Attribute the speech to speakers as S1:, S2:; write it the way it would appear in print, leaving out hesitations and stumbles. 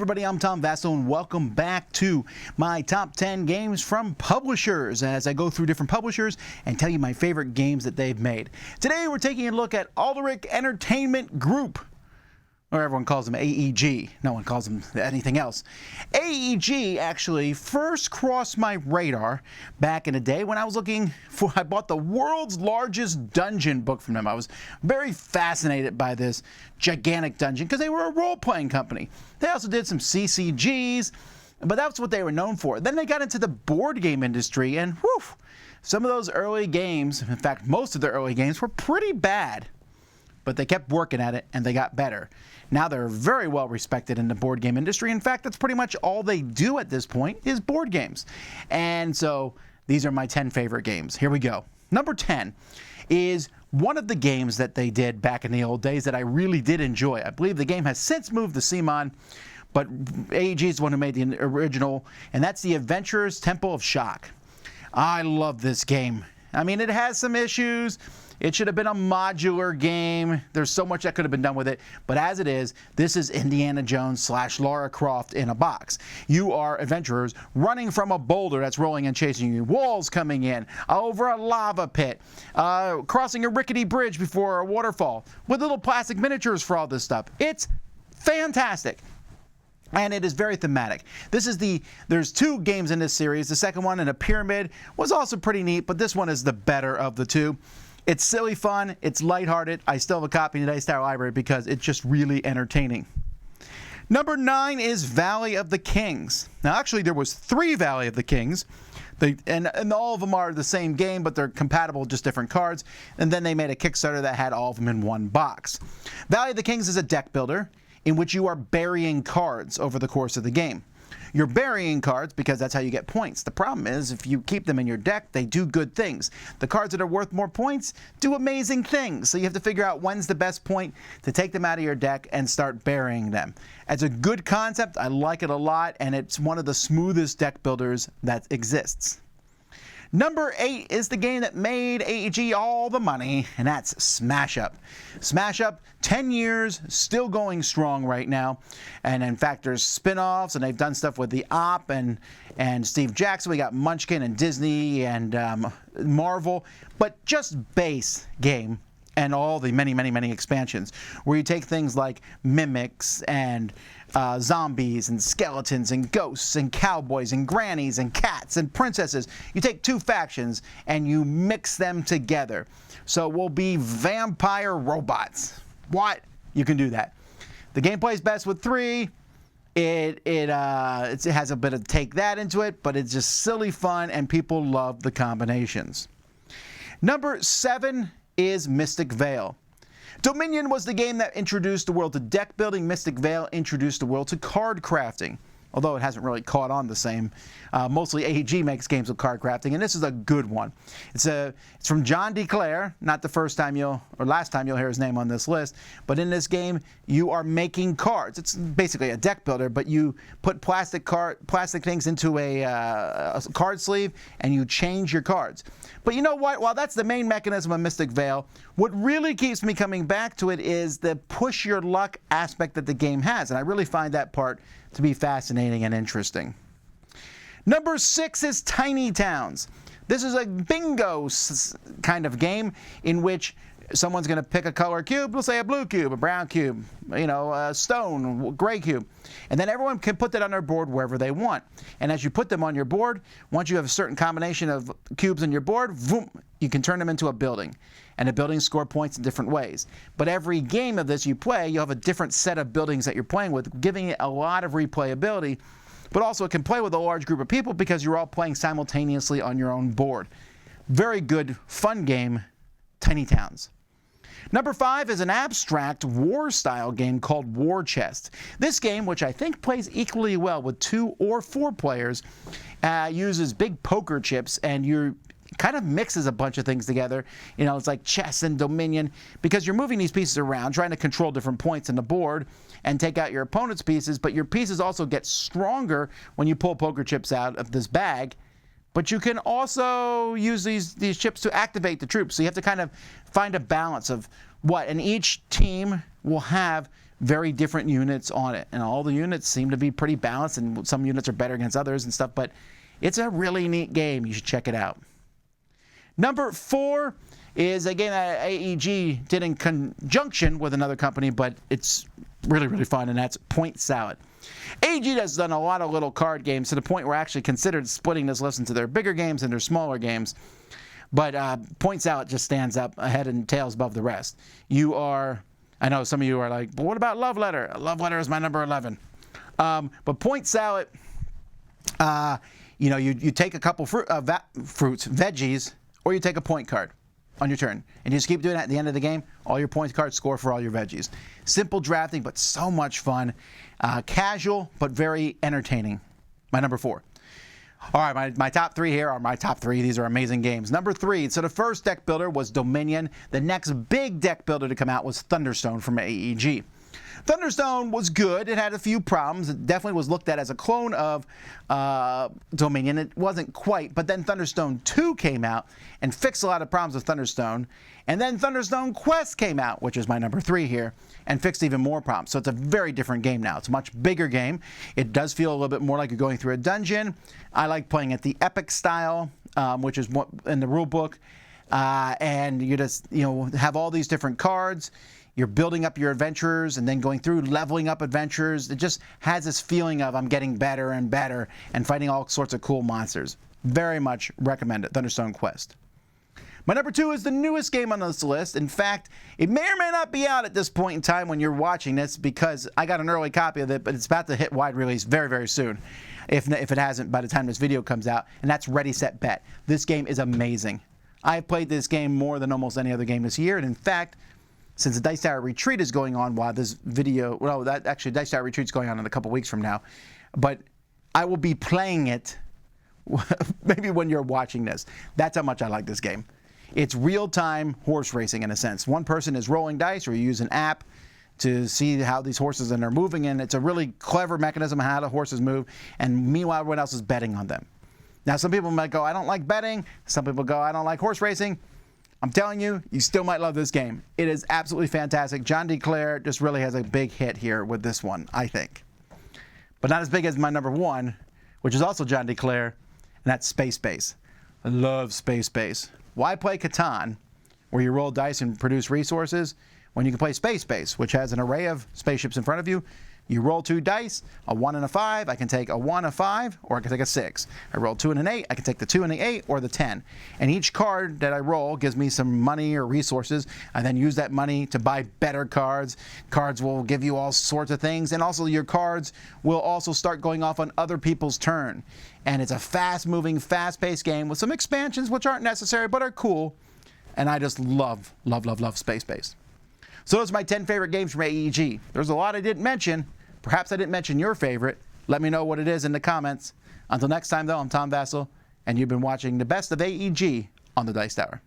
S1: everybody, I'm Tom Vasel, and welcome back to my top 10 games from publishers as I go through different publishers and tell you my favorite games that they've made. Today we're taking a look at Aldrich Entertainment Group, or everyone calls them AEG. No one calls them anything else. AEG actually first crossed my radar back in the day when I was I bought the world's largest dungeon book from them. I was very fascinated by this gigantic dungeon because they were a role-playing company. They also did some CCGs, but that's what they were known for. Then they got into the board game industry, and whew, some of those early games, in fact, most of their early games were pretty bad. But they kept working at it, and they got better. Now they're very well respected in the board game industry. In fact, that's pretty much all they do at this point is board games. And so these are my 10 favorite games. Here we go. Number 10 is one of the games that they did back in the old days that I really did enjoy. I believe the game has since moved to CMON, but AEG is the one who made the original, and that's the Adventurer's Temple of Shock. I love this game. I mean, it has some issues. It should have been a modular game. There's so much that could have been done with it. But as it is, this is Indiana Jones / Lara Croft in a box. You are adventurers running from a boulder that's rolling and chasing you, walls coming in, over a lava pit, crossing a rickety bridge before a waterfall, with little plastic miniatures for all this stuff. It's fantastic. And it is very thematic. There's two games in this series. The second one, in a pyramid, was also pretty neat, but this one is the better of the two. It's silly fun, it's lighthearted. I still have a copy in the Dice Tower Library because it's just really entertaining. Number 9 is Valley of the Kings. Now actually there was 3 Valley of the Kings. And all of them are the same game, but they're compatible, just different cards. And then they made a Kickstarter that had all of them in one box. Valley of the Kings is a deck builder in which you are burying cards over the course of the game. You're burying cards because that's how you get points. The problem is if you keep them in your deck, they do good things. The cards that are worth more points do amazing things. So you have to figure out when's the best point to take them out of your deck and start burying them. It's a good concept. I like it a lot, and it's one of the smoothest deck builders that exists. Number 8 is the game that made AEG all the money, and that's Smash Up. Smash Up, 10 years, still going strong right now. And in fact, there's spin-offs, and they've done stuff with the Op and Steve Jackson. We got Munchkin and Disney and Marvel, but just base game and all the many, many, many expansions, where you take things like mimics and zombies and skeletons and ghosts and cowboys and grannies and cats and princesses. You take 2 factions and you mix them together. So it will be vampire robots. What? You can do that. The gameplay is best with 3. It has a bit of take that into it, but it's just silly fun and people love the combinations. Number 7 is Mystic Vale. Dominion was the game that introduced the world to deck building. Mystic Vale introduced the world to card crafting, although it hasn't really caught on the same. Mostly AEG makes games with card crafting, and this is a good one. It's from John DeClaire, not the last time you'll hear his name on this list, but in this game you are making cards. It's basically a deck builder, but you put plastic things into a card sleeve and you change your cards. But you know what? While that's the main mechanism of Mystic Vale, what really keeps me coming back to it is the push your luck aspect that the game has, and I really find that part to be fascinating and interesting. Number 6 is Tiny Towns. This is a bingo kind of game in which someone's going to pick a color cube. We'll say a blue cube, a brown cube, a stone, a gray cube. And then everyone can put that on their board wherever they want. And as you put them on your board, once you have a certain combination of cubes on your board, boom, you can turn them into a building. And the buildings score points in different ways. But every game of this you play, you'll have a different set of buildings that you're playing with, giving it a lot of replayability. But also it can play with a large group of people because you're all playing simultaneously on your own board. Very good, fun game, Tiny Towns. Number 5 is an abstract war-style game called War Chest. This game, which I think plays equally well with 2 or 4 players, uses big poker chips, and you kind of mixes a bunch of things together. It's like chess and Dominion, because you're moving these pieces around, trying to control different points in the board and take out your opponent's pieces, but your pieces also get stronger when you pull poker chips out of this bag. But you can also use these chips to activate the troops. So you have to kind of find a balance of what. And each team will have very different units on it, and all the units seem to be pretty balanced, and some units are better against others and stuff, but it's a really neat game. You should check it out. Number 4 is a game that AEG did in conjunction with another company, but it's really, really fun, and that's Point Salad. AEG has done a lot of little card games to the point where I actually considered splitting this list into their bigger games and their smaller games. But Point Salad just stands up head and tails above the rest. I know some of you are like, but what about Love Letter? Love Letter is my number 11. But Point Salad, you take a couple fruits, veggies, or you take a point card on your turn. And you just keep doing that at the end of the game. All your point cards score for all your veggies. Simple drafting, but so much fun. Casual, but very entertaining. My number 4. All right, my top 3 here are my top 3. These are amazing games. Number 3, so the first deck builder was Dominion. The next big deck builder to come out was Thunderstone from AEG. Thunderstone was good. It had a few problems. It definitely was looked at as a clone of Dominion. It wasn't quite, but then Thunderstone 2 came out and fixed a lot of problems with Thunderstone. And then Thunderstone Quest came out, which is my number 3 here, and fixed even more problems. So it's a very different game now. It's a much bigger game. It does feel a little bit more like you're going through a dungeon. I like playing at the epic style, which is what in the rule book. And you just have all these different cards. You're building up your adventurers and then going through leveling up adventures. It just has this feeling of I'm getting better and better and fighting all sorts of cool monsters. Very much recommend it, Thunderstone Quest. My number 2 is the newest game on this list. In fact, it may or may not be out at this point in time when you're watching this because I got an early copy of it, but it's about to hit wide release very, very soon, if it hasn't by the time this video comes out, and that's Ready, Set, Bet. This game is amazing. I've played this game more than almost any other game this year, and in fact, since the Dice Tower Retreat is going on while this video, Dice Tower Retreat is going on in a couple weeks from now, but I will be playing it maybe when you're watching this. That's how much I like this game. It's real-time horse racing in a sense. One person is rolling dice, or you use an app to see how these horses are moving, and it's a really clever mechanism of how the horses move, and meanwhile everyone else is betting on them. Now some people might go, I don't like betting. Some people go, I don't like horse racing. I'm telling you, you still might love this game. It is absolutely fantastic. John DeClaire just really has a big hit here with this one, I think. But not as big as my number 1, which is also John DeClaire, and that's Space Base. I love Space Base. Why play Catan, where you roll dice and produce resources, when you can play Space Base, which has an array of spaceships in front of you? You roll 2 dice, a 1 and a 5. I can take a 1, a 5, or I can take a 6. I roll 2 and an 8. I can take the 2 and the 8 or the 10. And each card that I roll gives me some money or resources. I then use that money to buy better cards. Cards will give you all sorts of things. And also your cards will also start going off on other people's turn. And it's a fast-moving, fast-paced game with some expansions which aren't necessary but are cool. And I just love, love, love, love Space Base. So those are my 10 favorite games from AEG. There's a lot I didn't mention. Perhaps I didn't mention your favorite. Let me know what it is in the comments. Until next time, though, I'm Tom Vasel, and you've been watching the best of AEG on the Dice Tower.